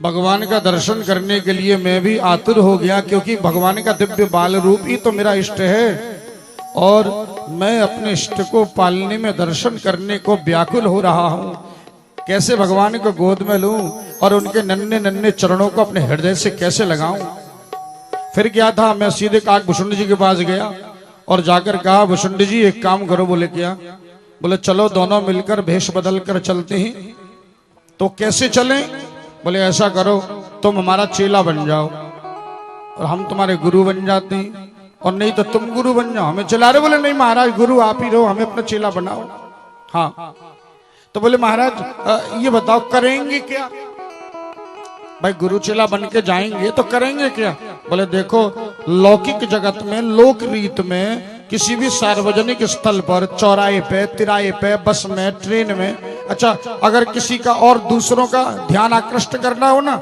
भगवान का दर्शन करने के लिए मैं भी आतुर हो गया, क्योंकि भगवान का दिव्य बाल रूप ही तो मेरा इष्ट है और मैं अपने इष्ट को पालने में दर्शन करने को व्याकुल हो रहा हूं। कैसे भगवान को गोद में लूं और उनके नन्हे नन्हे चरणों को अपने हृदय से कैसे लगाऊं। फिर क्या था, मैं सीधे काकभूषुंड जी के पास गया और जाकर कहा, भूषुंड जी एक काम करो। बोले क्या? बोले चलो दोनों मिलकर भेष बदल कर चलते हैं। तो कैसे चलें? बोले ऐसा करो, तुम हमारा चेला बन जाओ और हम तुम्हारे गुरु बन जाते हैं, और नहीं तो तुम गुरु बन जाओ हमें चला रहे। बोले नहीं महाराज, गुरु आप ही रहो, हमें अपना चेला बनाओ। हाँ, तो बोले महाराज ये बताओ करेंगे क्या? भाई गुरु चेला बन के जाएंगे तो करेंगे क्या? बोले देखो, लौकिक जगत में, लोक रीत में, किसी भी सार्वजनिक स्थल पर, चौराहे पे, तिराहे पे, बस में, ट्रेन में, अच्छा अगर किसी का और दूसरों का ध्यान आकृष्ट करना हो ना,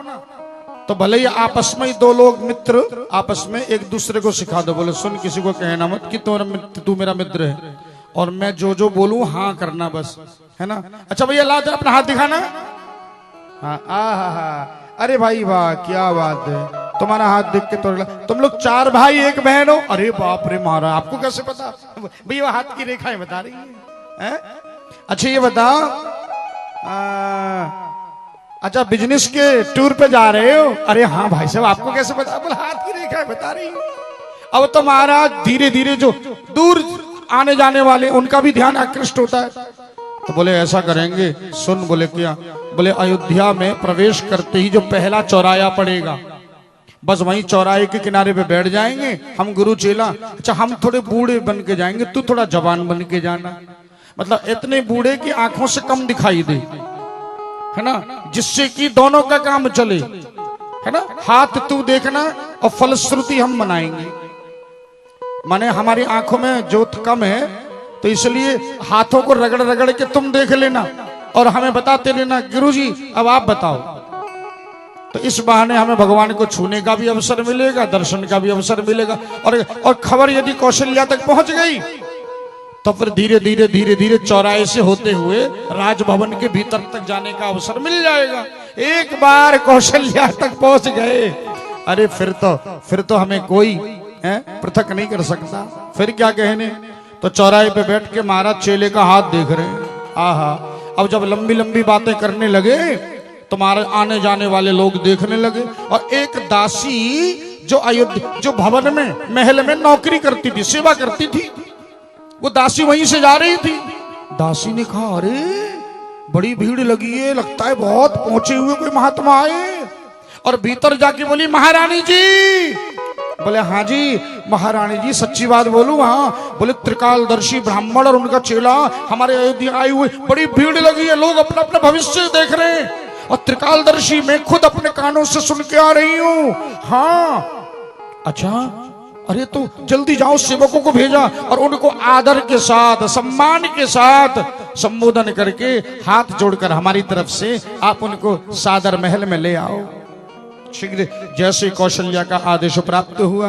तो भले ही आपस में ही दो लोग मित्र आपस में एक दूसरे को सिखा दो। बोले सुन, किसी को कहना मत कि तू मेरा मित्र है और मैं जो जो बोलूं हाँ करना, बस, है ना? अच्छा भैया ला दे अपना हाथ दिखाना। हाँ, अरे भाई वाह, क्या बात है, तुम्हारा हाथ देख के तो तुम लोग 4 भाई 1 बहन हो। अरे बाप रे महाराज, आपको कैसे पता? भैया हाथ की रेखाएं बता रही है? अच्छा ये बताओ, अच्छा बिजनेस के टूर पे जा रहे हो? अरे हाँ भाई साहब, आपको कैसे पता? बोले हाथ की रेखाएं बता रही है। अब तो महाराज धीरे धीरे जो दूर आने जाने वाले उनका भी ध्यान आकृष्ट होता है। तो बोले ऐसा करेंगे, सुन। बोले क्या? बोले अयोध्या में प्रवेश करते ही जो पहला चौराया पड़ेगा, बस वहीं चौराहे के किनारे पे बैठ जाएंगे हम गुरु चेला। अच्छा हम थोड़े बूढ़े बन के जाएंगे, तू थोड़ा जवान बन के जाना, मतलब इतने बूढ़े की आंखों से कम दिखाई दे, है ना, जिससे कि दोनों का काम चले, है ना। हाथ तू देखना और फलश्रुति हम मनाएंगे। माने हमारी आंखों में ज्योत कम है, तो इसलिए हाथों को रगड़ रगड़ के तुम देख लेना और हमें बताते लेना, गुरुजी अब आप बताओ। तो इस बहाने हमें भगवान को छूने का भी अवसर मिलेगा, दर्शन का भी अवसर मिलेगा, और खबर यदि कौशल्या तक पहुंच गई तो फिर धीरे धीरे धीरे धीरे चौराहे से होते हुए राजभवन के भीतर तक जाने का अवसर मिल जाएगा। एक बार कौशल्या तक पहुंच गए, अरे फिर तो हमें कोई पृथक नहीं कर सकता। फिर क्या कहने। तो चौराहे पे बैठ के महाराज चेले का हाथ देख रहे हैं। आहा, अब जब लंबी लंबी बातें करने लगे तो महाराज आने जाने वाले लोग देखने लगे, और एक दासी जो अयोध्या, जो भवन में, महल में नौकरी करती थी, सेवा करती थी, वो दासी वहीं से जा रही थी। दासी ने कहा, अरे बड़ी भीड़ लगी है, लगता है बहुत पहुंचे हुए कोई महात्मा आए। और भीतर जाके बोली, महारानी जी। बोले हाँ जी महारानी जी, सच्ची बात बोलूं? हाँ। बोले त्रिकालदर्शी ब्राह्मण और उनका चेला हमारे अयोध्या आए हुए, बड़ी भीड़ लगी है, लोग अपना अपना भविष्य देख रहे हैं, और त्रिकालदर्शी मैं खुद अपने कानों से सुन के आ रही हूं। हाँ अच्छा, अरे तो जल्दी जाओ, सेवकों को भेजा और उनको आदर के साथ, सम्मान के साथ संबोधन करके हाथ जोड़कर हमारी तरफ से आप उनको सादर महल में ले आओ। शीघ्र जैसे कौशल्या का आदेश प्राप्त हुआ,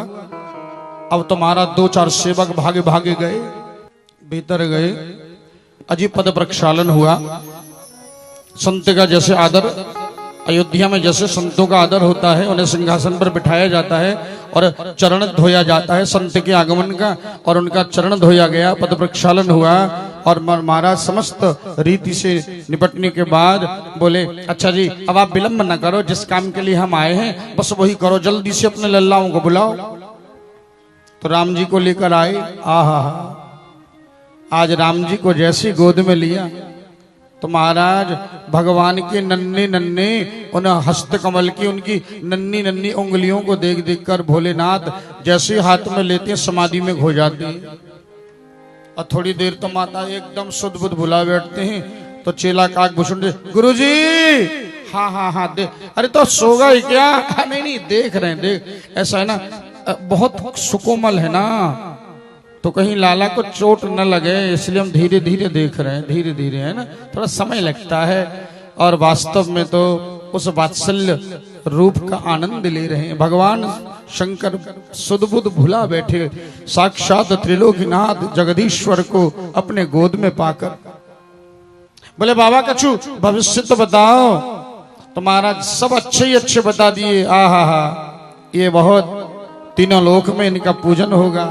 अब तुम्हारा 2-4 सेवक भागे भागे गए, भीतर गए, अजीब पद प्रक्षालन हुआ। संत का जैसे आदर, अयोध्या में जैसे संतों का आदर होता है, उन्हें सिंहासन पर बिठाया जाता है और चरण धोया जाता है संत के आगमन का, और उनका चरण धोया गया, पद प्रक्षालन हुआ, और महाराज समस्त रीति से निपटने के बाद बोले, अच्छा जी अब आप विलंब न करो, जिस काम के लिए हम आए हैं बस वही करो, जल्दी से अपने लल्लाओं को बुलाओ। तो राम जी को लेकर आए। आहा, आज राम जी को जैसी गोद में लिया तो महाराज भगवान के नन्हे नन्हे उन हस्त कमल की, उनकी नन्ही नन्ही उंगलियों को देख देख कर भोलेनाथ जैसे हाथ में लेते हैं समाधि में खो जाते हैं, और थोड़ी देर तो माता एकदम शुद्ध बुद्ध भुला बैठते हैं। तो चेला काकभूषुंड, गुरुजी हाँ देख, अरे तो सो गए क्या? नहीं देख रहे हैं, देख ऐसा है ना, बहुत सुकोमल है ना, तो कहीं लाला को चोट न लगे, इसलिए हम धीरे धीरे देख रहे हैं, धीरे धीरे, है ना, थोड़ा समय लगता है। और वास्तव में तो उस वात्सल्य रूप का आनंद ले रहे हैं। भगवान शंकर सुदबुद भुला बैठे, साक्षात त्रिलोकीनाथ जगदीश्वर को अपने गोद में पाकर। बोले बाबा कछु भविष्य तो बताओ। तो महाराज सब अच्छे ही अच्छे बता दिए। आहा, ये बहुत तीनों लोक में इनका पूजन होगा,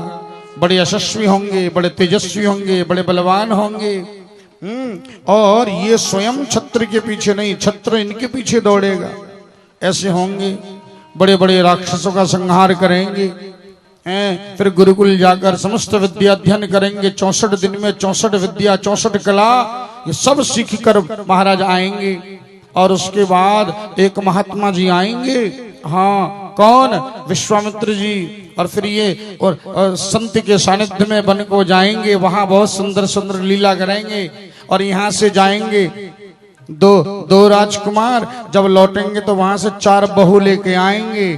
बड़े यशस्वी होंगे, बड़े तेजस्वी होंगे, बड़े बलवान होंगे। और ये स्वयं छत्र के पीछे नहीं, छत्र इनके पीछे दौड़ेगा, ऐसे होंगे। बड़े बड़े राक्षसों का संहार करेंगे, हैं? फिर गुरुकुल जाकर समस्त विद्या अध्ययन करेंगे। 64 दिन में 64 विद्या, 64 कला, ये सब सीख कर महाराज आएंगे। और उसके बाद एक महात्मा जी आएंगे। हाँ, कौन? विश्वामित्र जी। और फिर ये और संत के सानिध्य में वन को जाएंगे, वहां बहुत सुंदर सुंदर लीला करेंगे। और यहाँ से जाएंगे दो राजकुमार, जब लौटेंगे तो वहां से 4 बहू लेके आएंगे।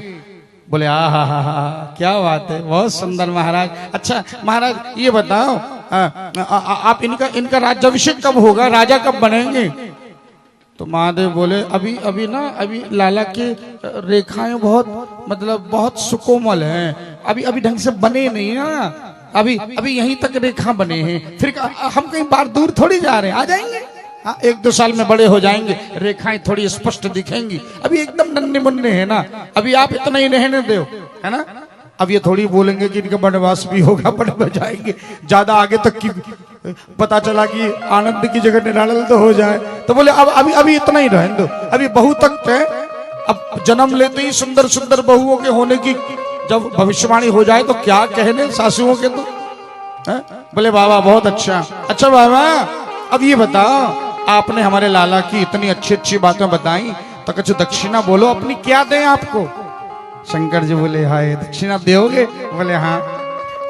बोले आहा, क्या बात है, बहुत सुंदर महाराज। अच्छा महाराज ये बताओ, आप इनका राज्याभिषेक कब होगा, राजा कब बनेंगे? तो महादेव बोले अभी लाला के रेखाएं बहुत सुकोमल हैं, अभी ढंग से बने नहीं ना, अभी यहीं तक रेखा बने हैं। फिर हम कहीं बार दूर थोड़ी जा रहे हैं, आ जाएंगे। हाँ, 1-2 साल में बड़े हो जाएंगे, रेखाएं थोड़ी स्पष्ट दिखेंगी। अभी एकदम नन्हे मुन्ने है ना, अभी आप इतना ही रहने दो, है ना। अब ये थोड़ी बोलेंगे कि इनका वनवास भी होगा, बड़े हो जाएंगे, ज्यादा आगे तक की पता चला कि आनंद की जगह निरानंद तो हो जाए, तो बोले अब अभी इतना ही रहने दो, अभी बहू तक है। अब जन्म लेते ही सुंदर सुंदर बहुओं के होने की जब भविष्यवाणी हो जाए तो क्या कहने सासुओं के, तो है? बोले बाबा बहुत अच्छा बाबा, अब ये बताओ, आपने हमारे लाला की इतनी अच्छी अच्छी बातें बताई, तो कुछ दक्षिणा बोलो अपनी, क्या दें आपको? शंकर जी बोले हाय, दक्षिणा दोगे? बोले हाँ।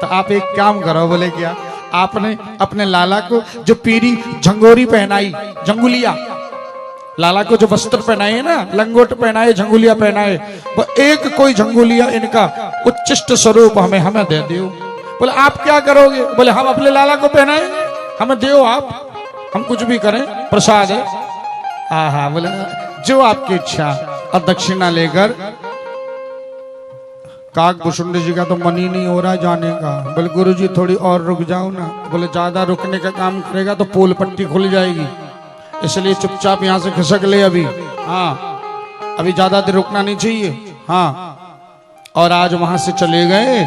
तो आप एक काम करो। बोले क्या? आपने अपने लाला को जो पीरी झंगोरी पहनाई, झंगुलिया, लाला को जो वस्त्र पहनाए ना, लंगोट पहनाए, झंगुलिया पहनाए, वो एक कोई झंगुलिया इनका उच्चिष्ट स्वरूप हमें दे दो। बोले आप क्या करोगे? बोले हम अपने लाला को पहनाएंगे, हमें दो आप, हम कुछ भी करें, प्रसाद है। हाँ, बोले जो आपकी इच्छा। और दक्षिणा लेकर काकभूषुंड जी का तो मन ही नहीं हो रहा जाने का। बोले गुरु जी थोड़ी और रुक जाओ ना। बोले ज्यादा रुकने का काम करेगा तो पोल पट्टी खुल जाएगी, इसलिए चुपचाप यहाँ से खिसक ले अभी। हाँ, अभी ज्यादा देर रुकना नहीं चाहिए। हाँ, और आज वहां से चले गए